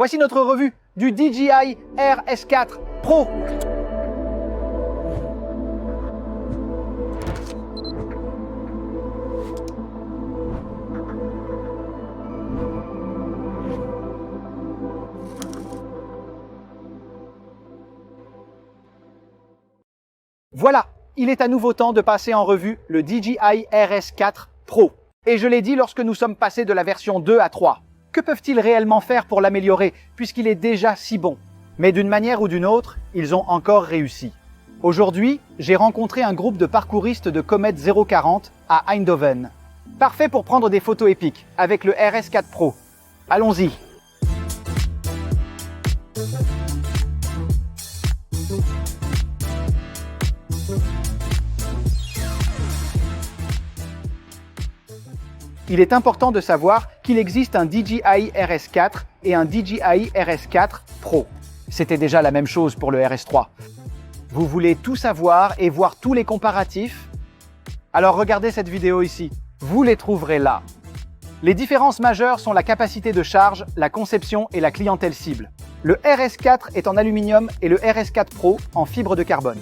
Voici notre revue du DJI RS4 Pro. Voilà, il est à nouveau temps de passer en revue le DJI RS4 Pro. Et je l'ai dit lorsque nous sommes passés de la version 2 à 3. Que peuvent-ils réellement faire pour l'améliorer puisqu'il est déjà si bon? Mais d'une manière ou d'une autre, ils ont encore réussi. Aujourd'hui, j'ai rencontré un groupe de parcouristes de Comet 040 à Eindhoven. Parfait pour prendre des photos épiques avec le RS4 Pro. Allons-y. Il est important de savoir qu'il existe un DJI RS4 et un DJI RS4 Pro. C'était déjà la même chose pour le RS3. Vous voulez tout savoir et voir tous les comparatifs? Alors regardez cette vidéo ici, vous les trouverez là. Les différences majeures sont la capacité de charge, la conception et la clientèle cible. Le RS4 est en aluminium et le RS4 Pro en fibre de carbone.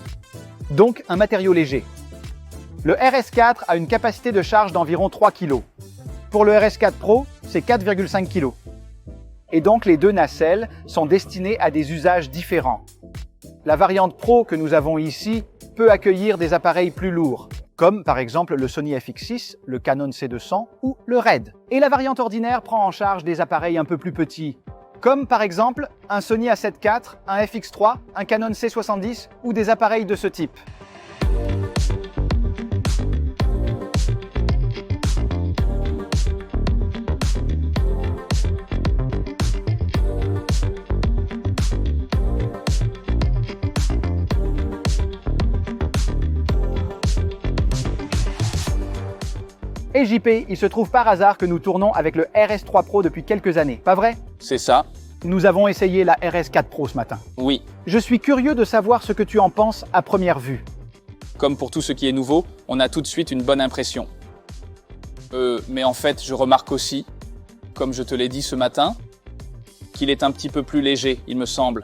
Donc un matériau léger. Le RS4 a une capacité de charge d'environ 3 kg. Pour le RS4 Pro, c'est 4,5 kg. Et donc les deux nacelles sont destinées à des usages différents. La variante Pro que nous avons ici peut accueillir des appareils plus lourds, comme par exemple le Sony FX6, le Canon C200 ou le RED. Et la variante ordinaire prend en charge des appareils un peu plus petits, comme par exemple un Sony A7 IV, un FX3, un Canon C70 ou des appareils de ce type. Et JP, il se trouve par hasard que nous tournons avec le RS3 Pro depuis quelques années, pas vrai? C'est ça. Nous avons essayé la RS4 Pro ce matin. Oui. Je suis curieux de savoir ce que tu en penses à première vue. Comme pour tout ce qui est nouveau, on a tout de suite une bonne impression. Mais en fait, je remarque aussi, comme je te l'ai dit ce matin, qu'il est un petit peu plus léger, il me semble.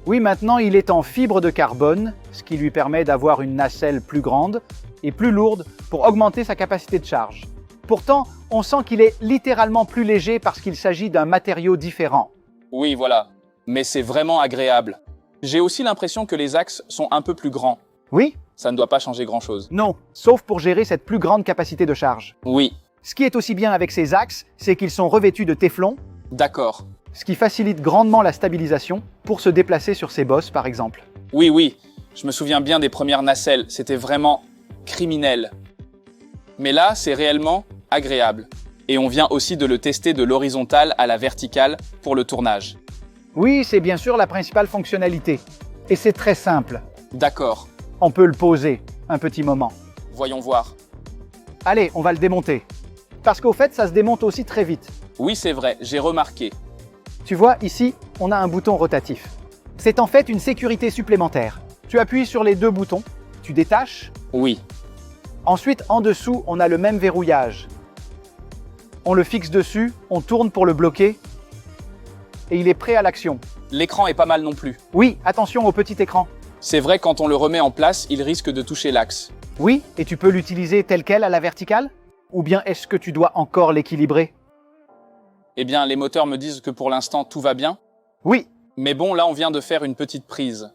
Oui, maintenant il est en fibre de carbone, ce qui lui permet d'avoir une nacelle plus grande et plus lourde pour augmenter sa capacité de charge. Pourtant, on sent qu'il est littéralement plus léger parce qu'il s'agit d'un matériau différent. Oui, voilà. Mais c'est vraiment agréable. J'ai aussi l'impression que les axes sont un peu plus grands. Oui? Ça ne doit pas changer grand-chose. Non, sauf pour gérer cette plus grande capacité de charge. Oui, Ce qui est aussi bien avec ces axes, c'est qu'ils sont revêtus de téflon, d'accord. ce qui facilite grandement la stabilisation pour se déplacer sur ces bosses par exemple. Oui, je me souviens bien des premières nacelles, c'était vraiment criminel. Mais là, c'est réellement agréable. Et on vient aussi de le tester de l'horizontale à la verticale pour le tournage. Oui, c'est bien sûr la principale fonctionnalité. Et c'est très simple. D'accord, On peut le poser un petit moment. voyons voir. Allez, on va le démonter. Parce qu'au fait, ça se démonte aussi très vite. Oui, c'est vrai, j'ai remarqué. Tu vois, ici, on a un bouton rotatif. C'est en fait une sécurité supplémentaire. Tu appuies sur les deux boutons, tu détaches. Oui, Ensuite, en dessous, on a le même verrouillage. On le fixe dessus, on tourne pour le bloquer, et il est prêt à l'action. l'écran est pas mal non plus. Oui, attention au petit écran. C'est vrai, quand on le remet en place, il risque de toucher l'axe. Oui, et tu peux l'utiliser tel quel à la verticale? Ou bien est-ce que tu dois encore l'équilibrer? Eh bien, les moteurs me disent que pour l'instant, tout va bien. Oui. Mais bon, là, on vient de faire une petite prise.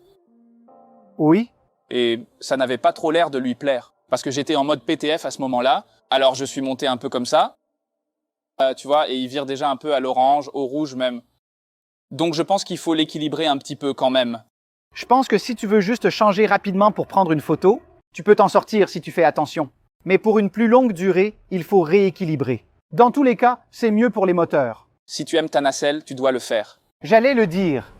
Oui. Et ça n'avait pas trop l'air de lui plaire. Parce que j'étais en mode PTF à ce moment-là. Alors, je suis monté un peu comme ça. Tu vois, et il vire déjà un peu à l'orange, au rouge même. Donc, je pense qu'il faut l'équilibrer un petit peu quand même. Je pense que si tu veux juste changer rapidement pour prendre une photo, tu peux t'en sortir si tu fais attention. Mais pour une plus longue durée, il faut rééquilibrer. Dans tous les cas, c'est mieux pour les moteurs. Si tu aimes ta nacelle, tu dois le faire. J'allais le dire.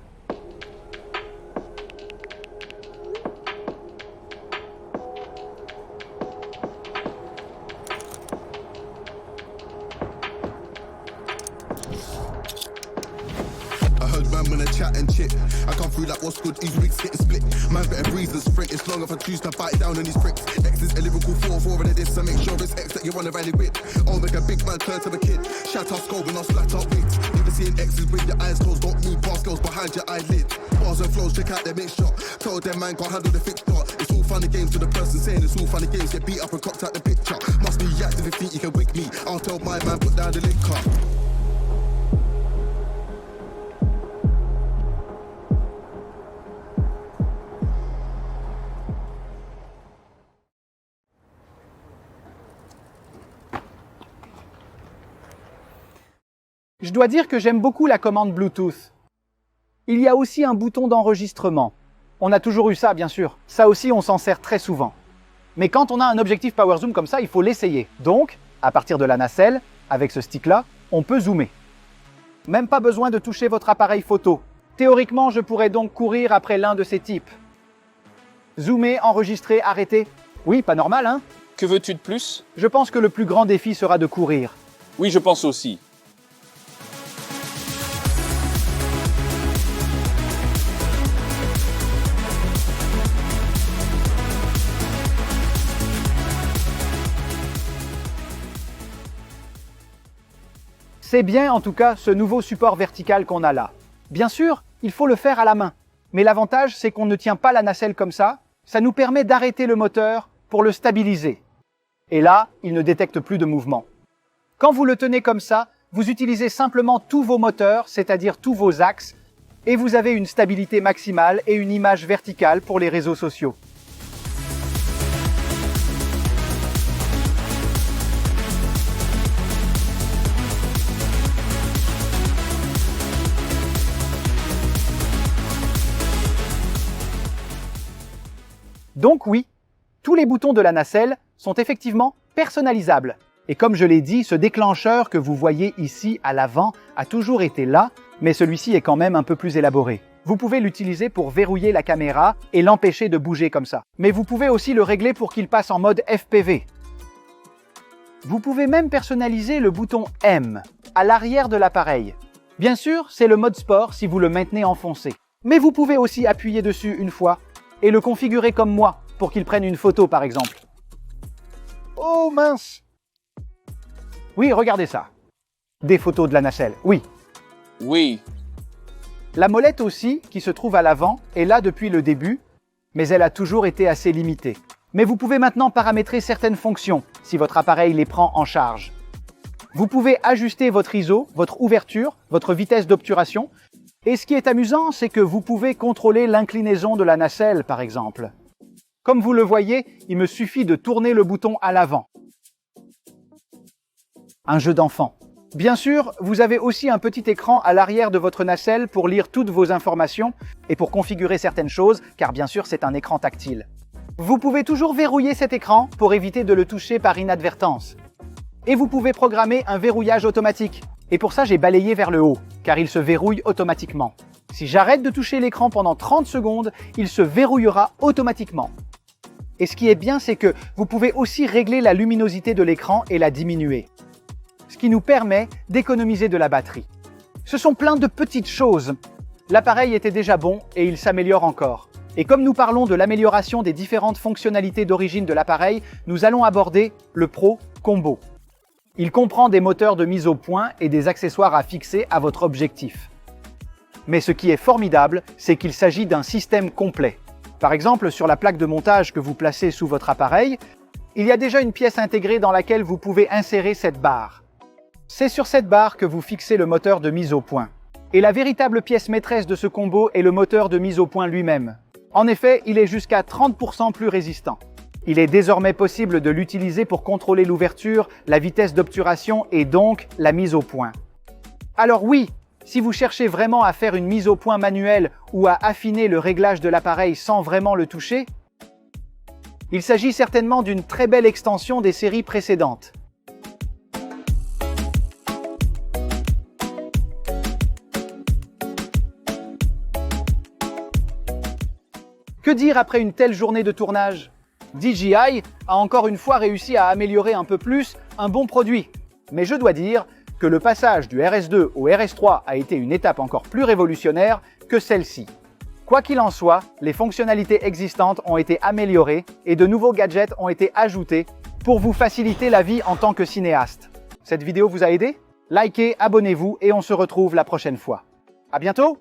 man when I chat and chit. I come through like what's good, these wigs getting split. Man better breeze than sprint, it's long if I choose to bite down on these pricks. X is a lyrical 4-4 and this, so make sure it's X that you wanna rally with. Or make a big man turn to a kid. Shout out skull when I slat up wigs. Never seeing X's with your eyes closed, don't move past girls behind your eyelid. Bars and flows, check out their mixture. Tell them man can't handle the fixture. It's all funny games to the person saying it's all funny games. Get beat up and cocked out the picture. Must be active if you think you can wig me. I'll tell my man put down the liquor. Je dois dire que j'aime beaucoup la commande Bluetooth. Il y a aussi un bouton d'enregistrement. On a toujours eu ça, bien sûr. Ça aussi, on s'en sert très souvent. Mais quand on a un objectif Power Zoom comme ça, il faut l'essayer. Donc, à partir de la nacelle, avec ce stick-là, on peut zoomer. Même pas besoin de toucher votre appareil photo. Théoriquement, je pourrais donc courir après l'un de ces types. Zoomer, enregistrer, arrêter. Oui, pas normal, hein? Que veux-tu de plus? Je pense que le plus grand défi sera de courir. Oui, je pense aussi. C'est bien en tout cas ce nouveau support vertical qu'on a là. Bien sûr, il faut le faire à la main. Mais l'avantage, c'est qu'on ne tient pas la nacelle comme ça. Ça nous permet d'arrêter le moteur pour le stabiliser. Et là, il ne détecte plus de mouvement. Quand vous le tenez comme ça, vous utilisez simplement tous vos moteurs, c'est-à-dire tous vos axes, et vous avez une stabilité maximale et une image verticale pour les réseaux sociaux. Donc oui, tous les boutons de la nacelle sont effectivement personnalisables. Et comme je l'ai dit, ce déclencheur que vous voyez ici à l'avant a toujours été là, mais celui-ci est quand même un peu plus élaboré. Vous pouvez l'utiliser pour verrouiller la caméra et l'empêcher de bouger comme ça. Mais vous pouvez aussi le régler pour qu'il passe en mode FPV. Vous pouvez même personnaliser le bouton M à l'arrière de l'appareil. Bien sûr, c'est le mode sport si vous le maintenez enfoncé. Mais vous pouvez aussi appuyer dessus une fois et le configurer comme moi, pour qu'il prenne une photo par exemple. Oh mince! Oui, regardez ça. Des photos de la nacelle, oui. Oui. La molette aussi, qui se trouve à l'avant, est là depuis le début, mais elle a toujours été assez limitée. Mais vous pouvez maintenant paramétrer certaines fonctions, si votre appareil les prend en charge. Vous pouvez ajuster votre ISO, votre ouverture, votre vitesse d'obturation. Et ce qui est amusant, c'est que vous pouvez contrôler l'inclinaison de la nacelle, par exemple. Comme vous le voyez, il me suffit de tourner le bouton à l'avant. Un jeu d'enfant. Bien sûr, vous avez aussi un petit écran à l'arrière de votre nacelle pour lire toutes vos informations et pour configurer certaines choses, car bien sûr, c'est un écran tactile. Vous pouvez toujours verrouiller cet écran pour éviter de le toucher par inadvertance. Et vous pouvez programmer un verrouillage automatique. Et pour ça, j'ai balayé vers le haut, car il se verrouille automatiquement. Si j'arrête de toucher l'écran pendant 30 secondes, il se verrouillera automatiquement. Et ce qui est bien, c'est que vous pouvez aussi régler la luminosité de l'écran et la diminuer. Ce qui nous permet d'économiser de la batterie. Ce sont plein de petites choses. L'appareil était déjà bon et il s'améliore encore. Et comme nous parlons de l'amélioration des différentes fonctionnalités d'origine de l'appareil, nous allons aborder le Pro Combo. Il comprend des moteurs de mise au point et des accessoires à fixer à votre objectif. Mais ce qui est formidable, c'est qu'il s'agit d'un système complet. Par exemple, sur la plaque de montage que vous placez sous votre appareil, il y a déjà une pièce intégrée dans laquelle vous pouvez insérer cette barre. C'est sur cette barre que vous fixez le moteur de mise au point. Et la véritable pièce maîtresse de ce combo est le moteur de mise au point lui-même. En effet, il est jusqu'à 30% plus résistant. Il est désormais possible de l'utiliser pour contrôler l'ouverture, la vitesse d'obturation et donc la mise au point. Alors oui, si vous cherchez vraiment à faire une mise au point manuelle ou à affiner le réglage de l'appareil sans vraiment le toucher, il s'agit certainement d'une très belle extension des séries précédentes. Que dire après une telle journée de tournage? DJI a encore une fois réussi à améliorer un peu plus un bon produit. Mais je dois dire que le passage du RS2 au RS3 a été une étape encore plus révolutionnaire que celle-ci. Quoi qu'il en soit, les fonctionnalités existantes ont été améliorées et de nouveaux gadgets ont été ajoutés pour vous faciliter la vie en tant que cinéaste. Cette vidéo vous a aidé? Likez, abonnez-vous et on se retrouve la prochaine fois. À bientôt!